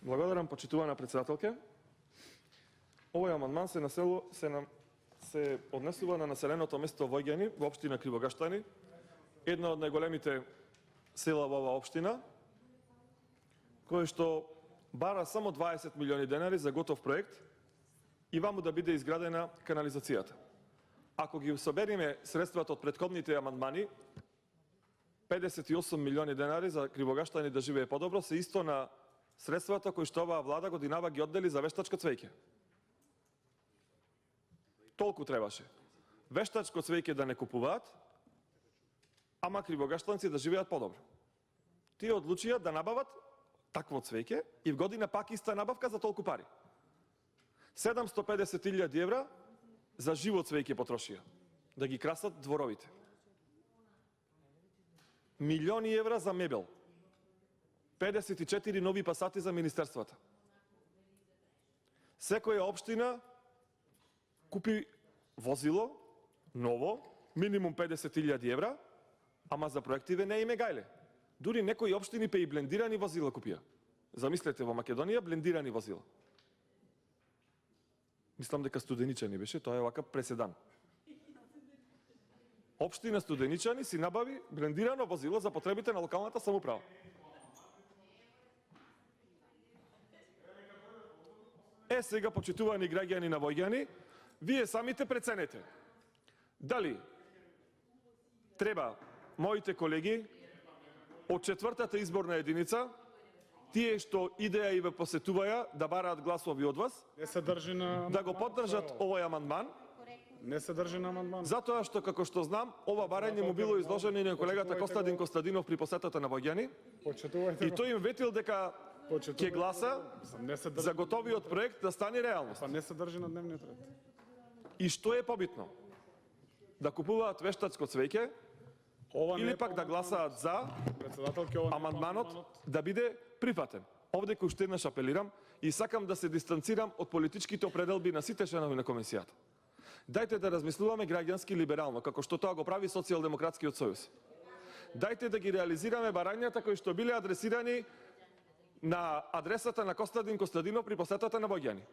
Благодарам, почитувана председателке. Овој амандман се однесува на населеното место Војгани во општина Кривогаштани, една од најголемите села во оваа општина, кој што бара само 20 милиони денари за готов проект и ваму да биде изградена канализацијата. Ако ги собериме средствата од претходните амандмани, 58 милиони денари за Кривогаштани да живее подобро се исто на средствата кои што оваа влада годинава ги оддели за вештачко цвеќе. Толку требаше. Вештачко цвеќе да не купуваат, ама кривогаштанци да живеат подобро. Тие одлучија да набават такво цвеќе и в година пак иста набавка за толку пари. 750.000 евра за живо цвеќе потрошија, да ги красат дворовите. Милиони евра за мебел. 54 нови пасати за министерствата. Секоја општина купи возило, ново, минимум 50.000 евра, ама за проективе не име гајле. Дури некои општини пе и блендирани возила купија. Замислете, во Македонија блендирани возила. Мислам дека Студеничани беше, тоа е вака преседан. Општина Студеничани си набави блендирано возило за потребите на локалната самоуправа. Сега, почитувани граѓани на Војгани, вие самите преценете дали треба моите колеги од 4-та изборна единица, тие што идеја и ве посетуваја да бараат гласови од вас, Не се држи на да го поддржат овој амандман, Не се држи на амандман. затоа што, како што знам, ова барање му било изложено и на колегата Костадин Костадинов при посетата на Војгани, Почитувајте и го. тој им ветил дека ќе гласа Не се држи. за готовиот проект да стане реалност. Па не се држи на дневниот ред. И што е побитно? Да купуваат вештачко цвеќе Ова не или е пак да гласаат за председателке, ова не е амандманот да биде прифатен. Овде кој уште еднаш апелирам и сакам да се дистанцирам од политичките определби на сите членови на комисијата. Дајте да размислуваме граѓански либерално, како што тоа го прави Социјалдемократскиот сојуз. Дајте да ги реализираме барањата кои што биле адресирани на адресата на Костадин Костадинов при посетата на Војгани.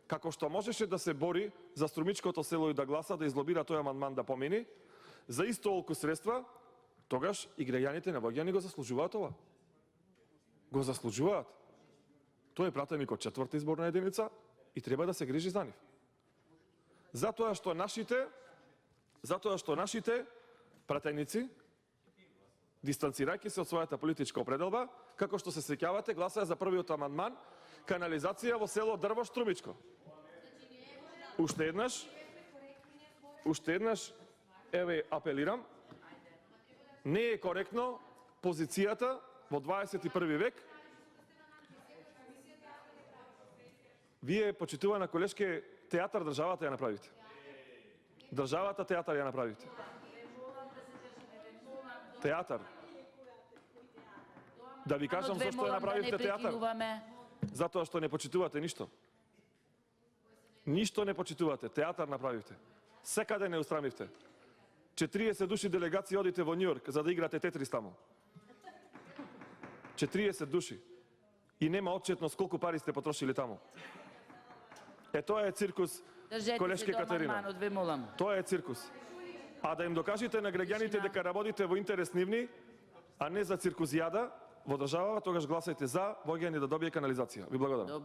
Како што можеше да се бори за Струмичкото село и да гласа да излобира тој амандман да помини, за исто толку средства, тогаш и граѓаните на Војгани го заслужуваат ова. Го заслужуваат. Тој е пратеник од 4-та изборна единица и треба да се грижи за нив. Затоа што нашите пратеници, дистанцирајќи се од својата политичка определба, како што се сеќавате, гласаа за првиот амандман, канализација во село Дрво Струмичко. Уште еднаш, еве апелирам, не е коректно позицијата во 21 век. Вие, почитувана колешке, театар државата ја направите. Државата театар ја направите. Театар. Да ви кажам зашто ја направивте театар. Затоа што не почитувате ништо. Ништо не почитувате. Театар направивте. Секаде не устрамивте. 40 души делегација одите во Њујорк за да играте тетрис таму. 40 души. И нема отчетност колку пари сте потрошили таму. Тоа е циркус, колешке Катерина. Тоа е циркус. А да им докажете на граѓаните дека работите во интерес нивни, а не за циркузијада во државава, тогаш гласајте за Војгани да добие канализација. Ви благодарам.